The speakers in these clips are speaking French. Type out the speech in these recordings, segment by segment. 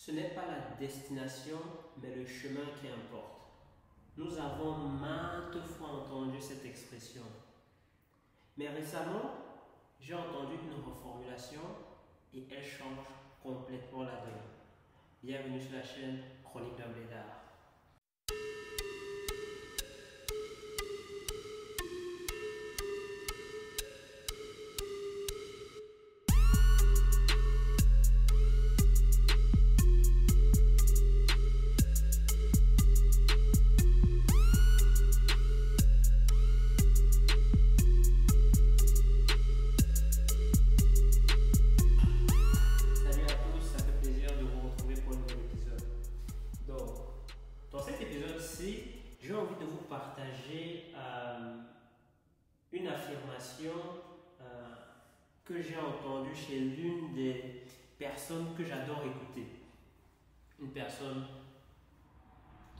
Ce n'est pas la destination, mais le chemin qui importe. Nous avons maintes fois entendu cette expression. Mais récemment, j'ai entendu une reformulation et elle change complètement la donne. Bienvenue sur la chaîne Chronique d'un Blédard. Dans cet épisode-ci, j'ai envie de vous partager une affirmation que j'ai entendue chez l'une des personnes que j'adore écouter. Une personne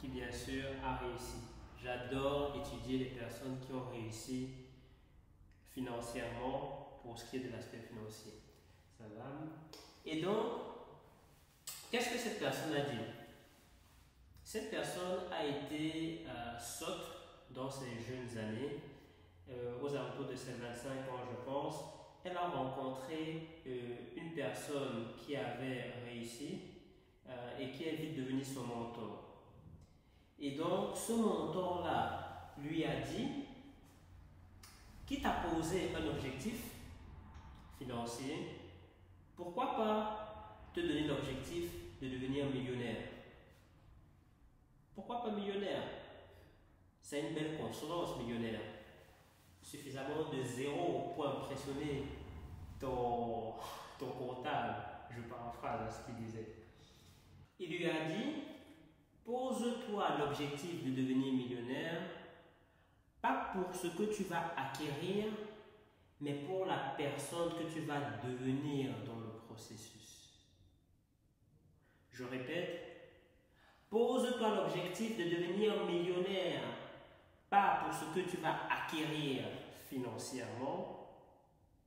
qui, bien sûr, a réussi. J'adore étudier les personnes qui ont réussi financièrement pour ce qui est de l'aspect financier. Ça va? Et donc, qu'est-ce que cette personne a dit? Cette personne a été sotte dans ses jeunes années, aux alentours de ses 25 ans je pense. Elle a rencontré une personne qui avait réussi et qui est vite devenue son mentor. Et donc ce mentor-là lui a dit, quitte à poser un objectif financier, pourquoi pas te donner l'objectif de devenir millionnaire? Pourquoi pas millionnaire? C'est une belle consonance, millionnaire. Suffisamment de zéro pour impressionner ton comptable. Je paraphrase ce qu'il disait. Il lui a dit, pose-toi l'objectif de devenir millionnaire, pas pour ce que tu vas acquérir, mais pour la personne que tu vas devenir dans le processus. Je répète, pose-toi l'objectif de devenir millionnaire, pas pour ce que tu vas acquérir financièrement,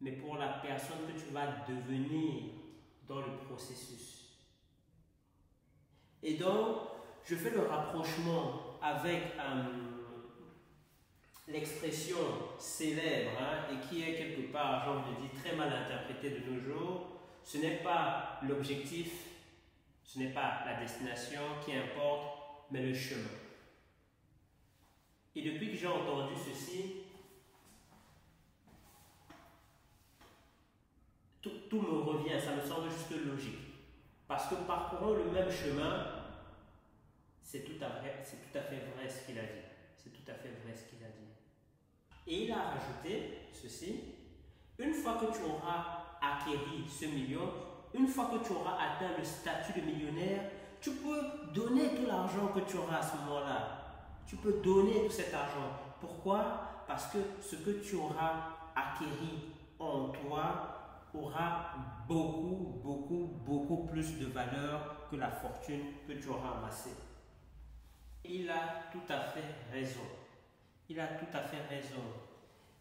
mais pour la personne que tu vas devenir dans le processus. Et donc, je fais le rapprochement avec l'expression célèbre et qui est quelque part, j'ai envie de dire, très mal interprétée de nos jours. Ce n'est pas l'objectif, ce n'est pas la destination qui importe, mais le chemin. Et depuis que j'ai entendu ceci, tout me revient, ça me semble juste logique. Parce que parcourant le même chemin, c'est tout à fait vrai ce qu'il a dit. C'est tout à fait vrai ce qu'il a dit. Et il a rajouté ceci, une fois que tu auras acquéri ce million, une fois que tu auras atteint le statut de millionnaire, tu peux donner tout l'argent que tu auras à ce moment-là. Tu peux donner tout cet argent. Pourquoi? Parce que ce que tu auras acquéri en toi aura beaucoup plus de valeur que la fortune que tu auras amassée. Il a tout à fait raison. Il a tout à fait raison.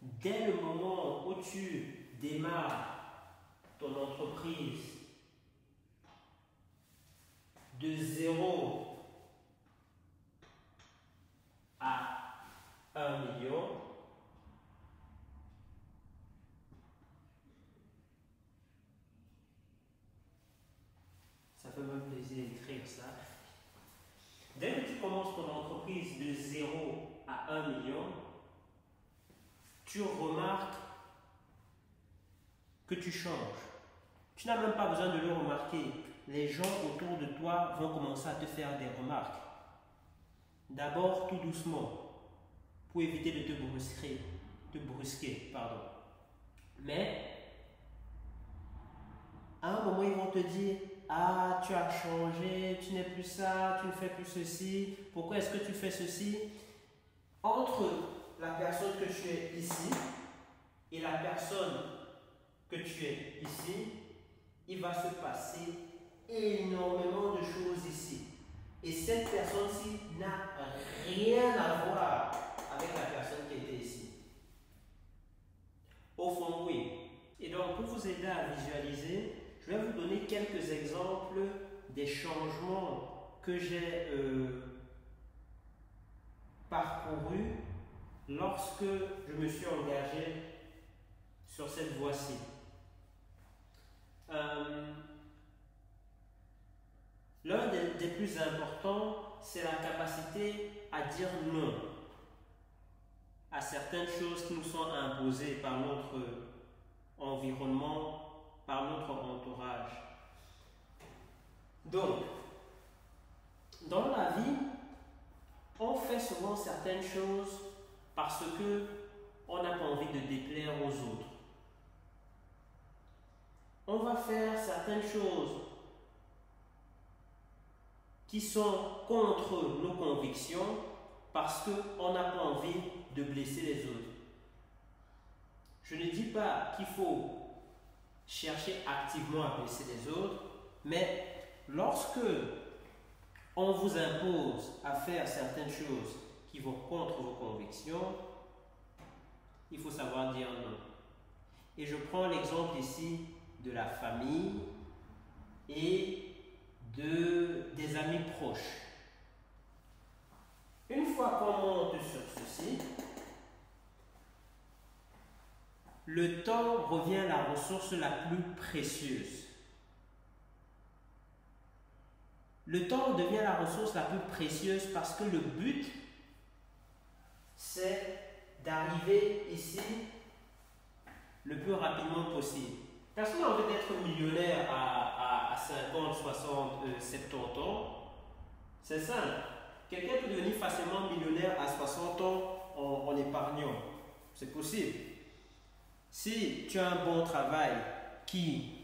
Dès le moment où tu démarres ton entreprise de 0 à 1 million, ça fait même plaisir d'écrire ça. Dès que tu commences ton entreprise de 0 à 1 million, tu remarques que tu changes. Tu n'as même pas besoin de le remarquer. Les gens autour de toi vont commencer à te faire des remarques. D'abord, tout doucement, pour éviter de te brusquer. Mais, à un moment, ils vont te dire, ah, tu as changé, tu n'es plus ça, tu ne fais plus ceci, pourquoi est-ce que tu fais ceci? Entre la personne que tu es ici et la personne que tu es ici, il va se passer énormément de choses ici. Et cette personne-ci n'a rien à voir avec la personne qui était ici. Au fond, oui. Et donc, pour vous aider à visualiser, je vais vous donner quelques exemples des changements que j'ai parcourus lorsque je me suis engagé sur cette voie-ci. L'un des plus importants, c'est la capacité à dire non à certaines choses qui nous sont imposées par notre environnement, par notre entourage. Donc, dans la vie, on fait souvent certaines choses parce que on n'a pas envie de déplaire aux autres. On va faire certaines choses qui sont contre nos convictions parce qu'on n'a pas envie de blesser les autres. Je ne dis pas qu'il faut chercher activement à blesser les autres, mais lorsque on vous impose à faire certaines choses qui vont contre vos convictions, il faut savoir dire non. Et je prends l'exemple ici de la famille et des amis proches. Une fois qu'on monte sur ceci, le temps revient la ressource la plus précieuse. Le temps devient la ressource la plus précieuse parce que le but, c'est d'arriver ici le plus rapidement possible. Personne n'a envie d'être millionnaire à 50, 60, 70 ans. C'est simple. Quelqu'un peut devenir facilement millionnaire à 60 ans en épargnant. C'est possible. Si tu as un bon travail qui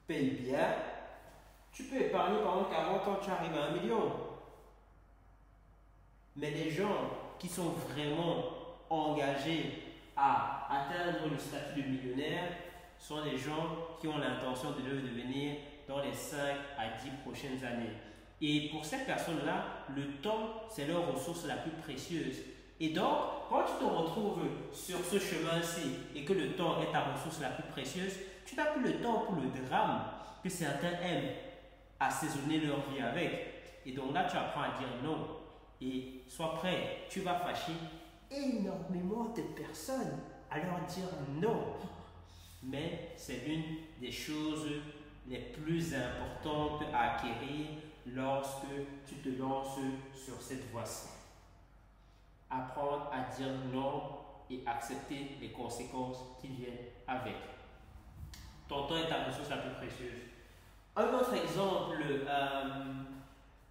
paye bien, tu peux épargner pendant 40 ans, tu arrives à 1 million. Mais les gens qui sont vraiment engagés à atteindre le statut de millionnaire sont les gens qui ont l'intention de le devenir dans les 5 à 10 prochaines années. Et pour ces personnes-là, le temps, c'est leur ressource la plus précieuse. Et donc, quand tu te retrouves sur ce chemin-ci et que le temps est ta ressource la plus précieuse, tu n'as plus le temps pour le drame que certains aiment assaisonner leur vie avec. Et donc là, tu apprends à dire non. Et sois prêt, tu vas fâcher énormément de personnes à leur dire non. Mais c'est l'une des choses les plus importantes à acquérir lorsque tu te lances sur cette voie-ci. Apprendre à dire non et accepter les conséquences qui viennent avec. Ton temps est ta ressource la plus précieuse. Un autre exemple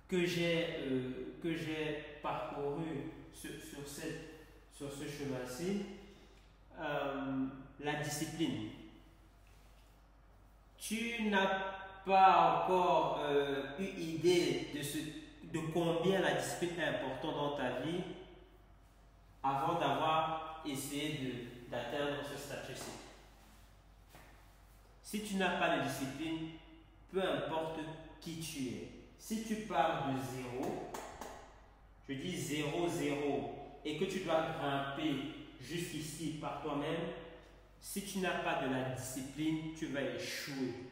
que j'ai parcouru sur ce chemin-ci, la discipline. Tu n'as pas encore eu idée de combien la discipline est importante dans ta vie avant d'avoir essayé d'atteindre ce statut-ci. Si tu n'as pas de discipline, peu importe qui tu es, si tu pars de zéro, je dis 0, 0, et que tu dois grimper jusqu'ici par toi-même, si tu n'as pas de la discipline, tu vas échouer.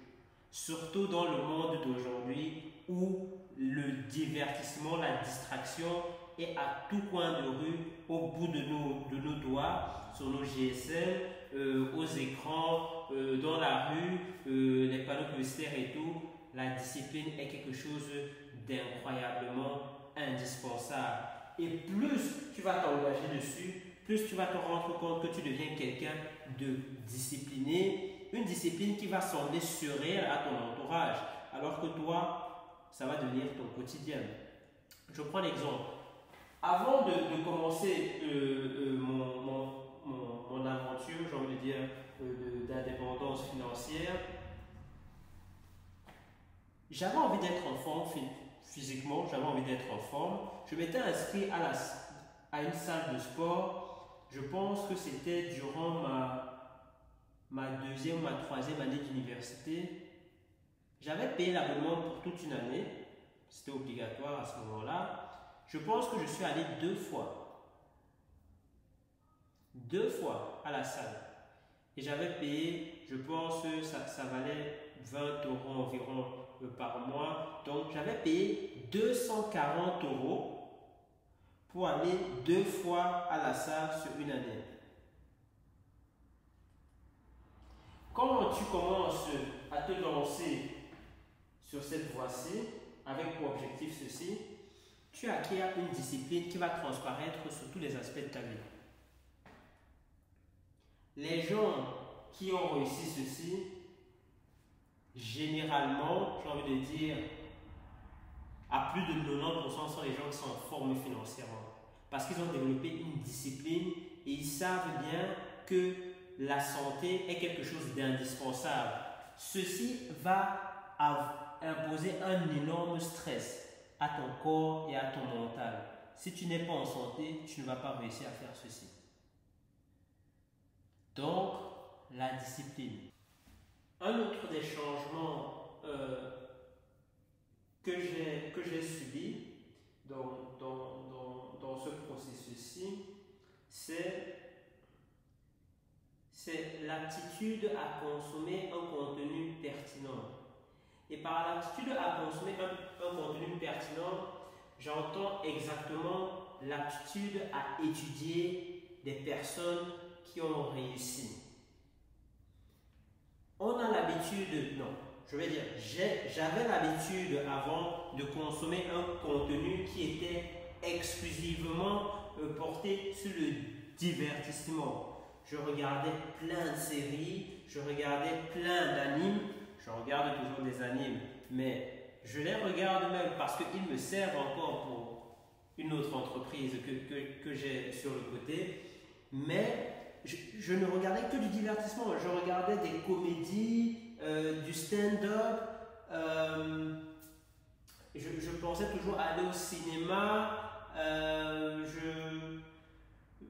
Surtout dans le monde d'aujourd'hui où le divertissement, la distraction est à tout coin de rue, au bout de nos doigts, sur nos GSM, aux écrans, dans la rue, les panneaux publicitaires et tout. La discipline est quelque chose d'incroyablement indispensable. Et plus tu vas t'engager dessus, plus tu vas te rendre compte que tu deviens quelqu'un de discipliné, une discipline qui va sembler surréelle à ton entourage, alors que toi, ça va devenir ton quotidien. Je prends l'exemple. Avant de commencer mon aventure, j'ai envie de dire, d'indépendance financière, j'avais envie d'être en forme physiquement, j'avais envie d'être en forme. Je m'étais inscrit à une salle de sport. Je pense que c'était durant ma deuxième ou ma troisième année d'université. J'avais payé l'abonnement pour toute une année. C'était obligatoire à ce moment-là. Je pense que je suis allé 2 fois. 2 fois à la salle. Et j'avais payé, je pense que ça valait 20 € environ par mois. Donc, j'avais payé 240 € pour aller 2 fois à la salle sur une année. Quand tu commences à te lancer sur cette voie-ci, avec pour objectif ceci, tu acquiers une discipline qui va transparaître sur tous les aspects de ta vie. Les gens qui ont réussi ceci, généralement, j'ai envie de dire, à plus de 90% sont les gens qui sont en forme financièrement. Parce qu'ils ont développé une discipline et ils savent bien que la santé est quelque chose d'indispensable. Ceci va imposer un énorme stress à ton corps et à ton mental. Si tu n'es pas en santé, tu ne vas pas réussir à faire ceci. Donc, la discipline. Un autre des changements que j'ai subi dans ce processus-ci, c'est l'aptitude à consommer un contenu pertinent. Et par l'aptitude à consommer un contenu pertinent, j'entends exactement l'aptitude à étudier des personnes qui ont réussi. On a l'habitude, non, je vais dire, j'avais l'habitude avant de consommer un contenu qui était exclusivement porté sur le divertissement. Je regardais plein de séries, je regardais plein d'animes, je regarde toujours des animes, mais je les regarde même parce qu'ils me servent encore pour une autre entreprise que j'ai sur le côté, mais je ne regardais que du divertissement, je regardais des comédies, du stand-up, je pensais toujours aller au cinéma,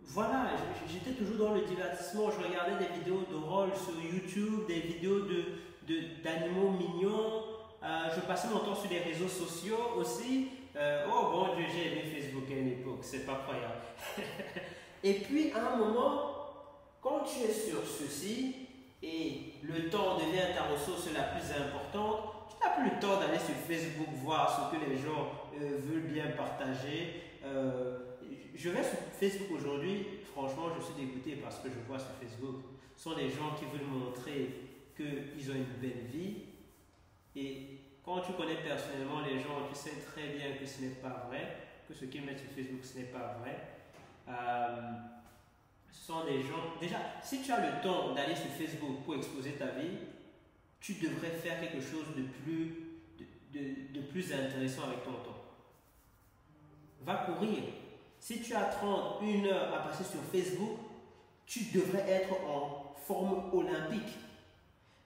voilà, j'étais toujours dans le divertissement, je regardais des vidéos de rôle sur YouTube, des vidéos d'animaux mignons, je passais mon temps sur les réseaux sociaux aussi. Oh bon Dieu, j'ai aimé Facebook à une époque, c'est pas croyable. Et puis à un moment, quand tu es sur ceci et le temps devient ta ressource la plus importante, tu n'as plus le temps d'aller sur Facebook voir ce que les gens veulent bien partager. Je vais sur Facebook aujourd'hui, franchement je suis dégoûté parce que je vois sur Facebook, ce sont des gens qui veulent montrer qu'ils ont une belle vie. Et quand tu connais personnellement les gens, tu sais très bien que ce n'est pas vrai, que ce qu'ils mettent sur Facebook ce n'est pas vrai. Ce sont des gens, déjà, si tu as le temps d'aller sur Facebook pour exposer ta vie, tu devrais faire quelque chose de plus intéressant avec ton temps. Va courir. Si tu as 1 heure à passer sur Facebook, tu devrais être en forme olympique.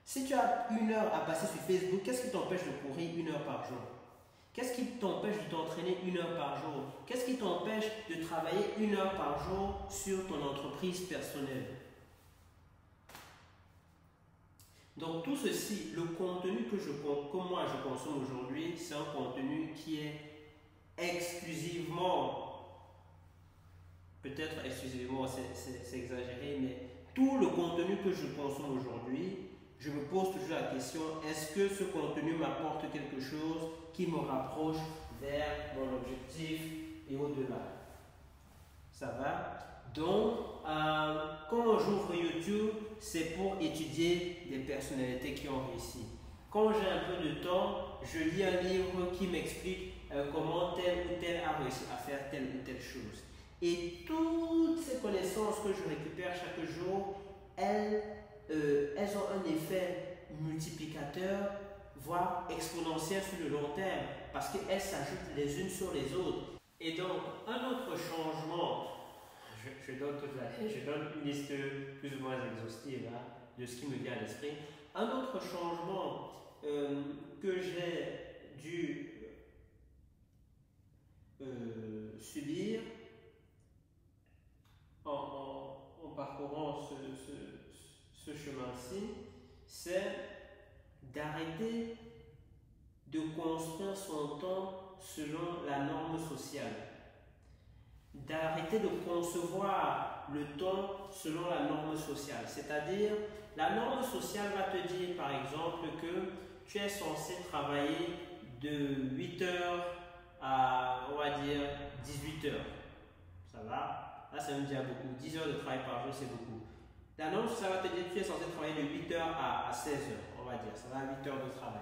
Si tu as 1 heure à passer sur Facebook, qu'est-ce qui t'empêche de courir 1 heure par jour? Qu'est-ce qui t'empêche de t'entraîner 1 heure par jour? Qu'est-ce qui t'empêche de travailler 1 heure par jour sur ton entreprise personnelle? Donc tout ceci, le contenu que moi je consomme aujourd'hui, c'est un contenu qui est exclusivement, peut-être exclusivement c'est exagéré, mais tout le contenu que je consomme aujourd'hui, je me pose toujours la question, est-ce que ce contenu m'apporte quelque chose qui me rapproche vers mon objectif et au-delà? Ça va? Donc, quand j'ouvre YouTube, c'est pour étudier des personnalités qui ont réussi. Quand j'ai un peu de temps, je lis un livre qui m'explique comment tel ou tel a réussi à faire telle ou telle chose. Et toutes ces connaissances que je récupère chaque jour, elles ont un effet multiplicateur, voire exponentiel sur le long terme, parce qu'elles s'ajoutent les unes sur les autres. Et donc, un autre changement, je donne une liste plus ou moins exhaustive hein, de ce qui me vient à l'esprit. Un autre changement que j'ai dû subir en parcourant ce chemin-ci, c'est d'arrêter de construire son temps selon la norme sociale. D'arrêter de concevoir le temps selon la norme sociale. C'est-à-dire, la norme sociale va te dire, par exemple, que tu es censé travailler de 8 8 heures. Ça va? Là, ça me dit beaucoup. 10 heures de travail par jour, c'est beaucoup. L'annonce, ça va te dire que tu es censé travailler de 8 heures à 16 heures, on va dire. Ça va, 8 heures de travail.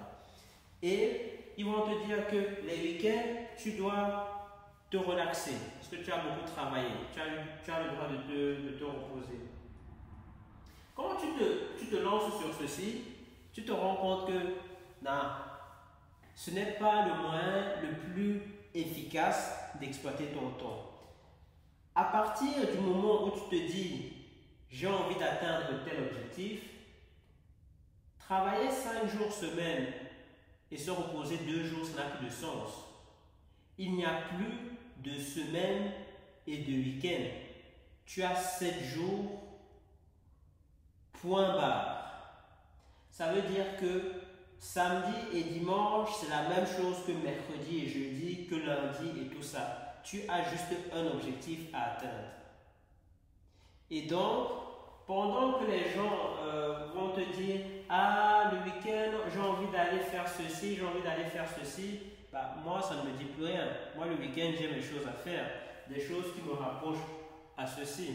Et ils vont te dire que les week-ends, tu dois te relaxer. Parce que tu as beaucoup travaillé. Tu as le droit de te reposer. Quand tu te lances sur ceci, tu te rends compte que non, ce n'est pas le moyen le plus efficace d'exploiter ton temps. À partir du moment où tu te dis j'ai envie d'atteindre tel objectif, travailler 5 jours semaine et se reposer 2 jours, ça n'a plus de sens. Il n'y a plus de semaine et de week-end. Tu as 7 jours, point barre. Ça veut dire que samedi et dimanche, c'est la même chose que mercredi et jeudi, que lundi et tout ça. Tu as juste un objectif à atteindre. Et donc, pendant que les gens vont te dire « Ah, le week-end, j'ai envie d'aller faire ceci, j'ai envie d'aller faire ceci », bah, moi, ça ne me dit plus rien. Moi, le week-end, j'ai mes choses à faire, des choses qui me rapprochent à ceci.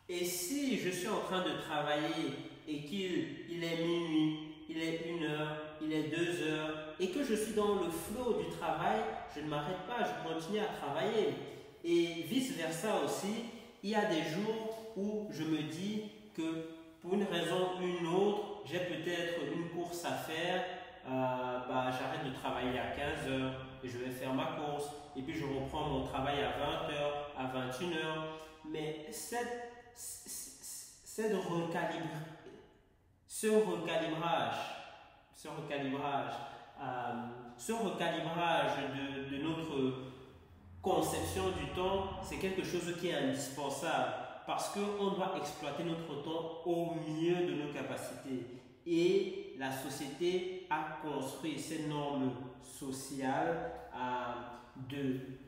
Et si je suis en train de travailler et qu'il est minuit, il est 1 heure, il est 2 heures, et que je suis dans le flow du travail, je ne m'arrête pas, je continue à travailler. Et vice-versa aussi, il y a des jours où je me dis que pour une raison ou une autre, j'ai peut-être une course à faire, j'arrête de travailler à 15 heures et je vais faire ma course et puis je reprends mon travail à 20 heures, à 21 heures. Mais ce recalibrage de notre conception du temps, c'est quelque chose qui est indispensable parce qu'on doit exploiter notre temps au mieux de nos capacités. Et la société a construit ces normes sociales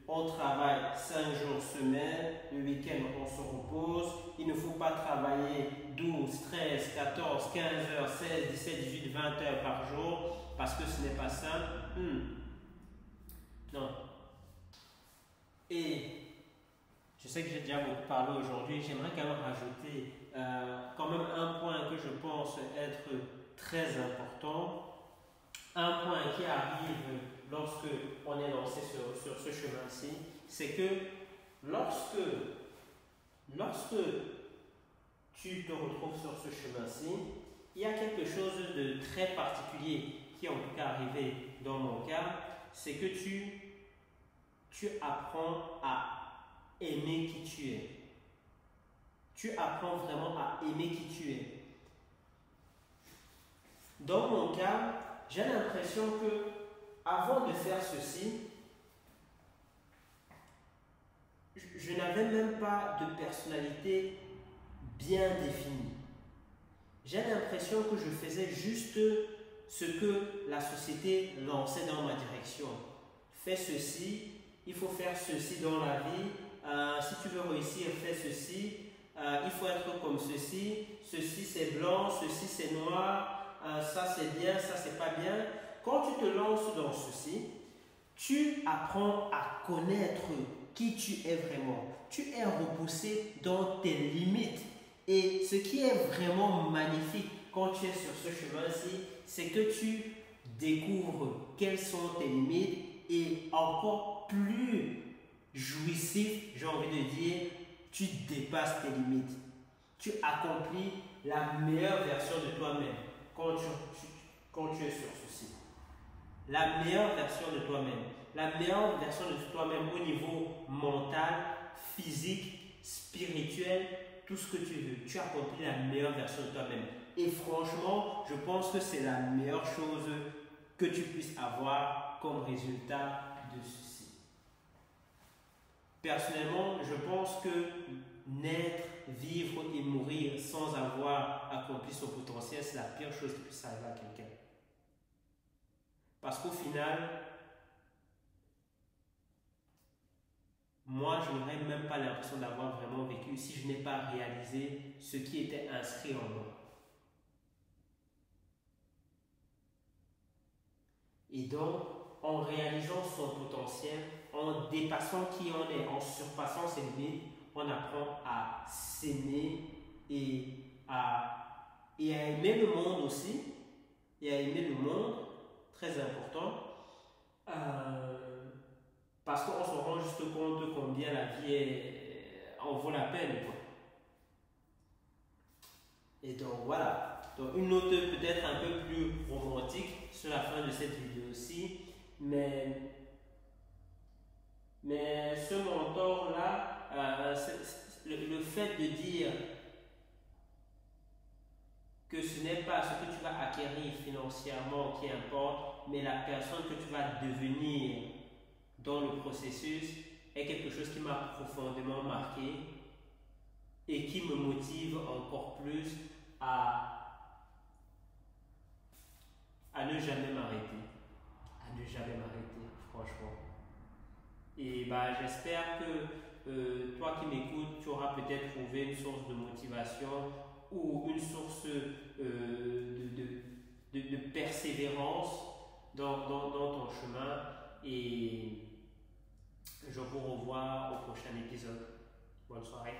on travaille 5 jours semaine, le week-end on se repose, il ne faut pas travailler 12, 13, 14, 15 heures, 16, 17, 18, 20 heures par jour parce que ce n'est pas simple. Non. Et je sais que j'ai déjà beaucoup parlé aujourd'hui, j'aimerais quand même rajouter quand même un point que je pense être très important, un point qui arrive lorsque on est lancé sur ce chemin-ci, c'est que lorsque tu te retrouves sur ce chemin-ci, il y a quelque chose de très particulier qui est en tout cas arrivé dans mon cas, c'est que tu apprends à aimer qui tu es. Tu apprends vraiment à aimer qui tu es. Dans mon cas, j'ai l'impression que avant de faire ceci, je n'avais même pas de personnalité bien définie. J'ai l'impression que je faisais juste ce que la société lançait dans ma direction. Fais ceci, il faut faire ceci dans la vie, si tu veux réussir, fais ceci, il faut être comme ceci c'est blanc, ceci c'est noir, ça c'est bien, ça c'est pas bien. Quand tu te lances dans ceci, tu apprends à connaître qui tu es vraiment. Tu es repoussé dans tes limites. Et ce qui est vraiment magnifique quand tu es sur ce chemin-ci, c'est que tu découvres quelles sont tes limites et encore plus jouissif, j'ai envie de dire, tu dépasses tes limites. Tu accomplis la meilleure version de toi-même quand tu es sur ceci. La meilleure version de toi-même. La meilleure version de toi-même au niveau mental, physique, spirituel, tout ce que tu veux. Tu accomplis la meilleure version de toi-même. Et franchement, je pense que c'est la meilleure chose que tu puisses avoir comme résultat de ceci. Personnellement, je pense que naître, vivre et mourir sans avoir accompli son potentiel, c'est la pire chose qui puisse arriver à quelqu'un. Parce qu'au final, moi, je n'aurais même pas l'impression d'avoir vraiment vécu si je n'ai pas réalisé ce qui était inscrit en moi. Et donc, en réalisant son potentiel, en dépassant qui on est, en surpassant ses limites, on apprend à s'aimer et à aimer le monde aussi, et à aimer le monde, très important, parce qu'on se rend juste compte combien la vie en vaut la peine, quoi. Et donc voilà, donc une note peut-être un peu plus romantique sur la fin de cette vidéo-ci, mais ce mentor-là, le fait de dire que ce n'est pas ce que tu vas acquérir financièrement qui importe, mais la personne que tu vas devenir dans le processus est quelque chose qui m'a profondément marqué et qui me motive encore plus à ne jamais m'arrêter. À ne jamais m'arrêter, franchement. Et bah, j'espère que toi qui m'écoutes, tu auras peut-être trouvé une source de motivation ou une source de persévérance dans ton chemin. Et je vous revois au prochain épisode. Bonne soirée.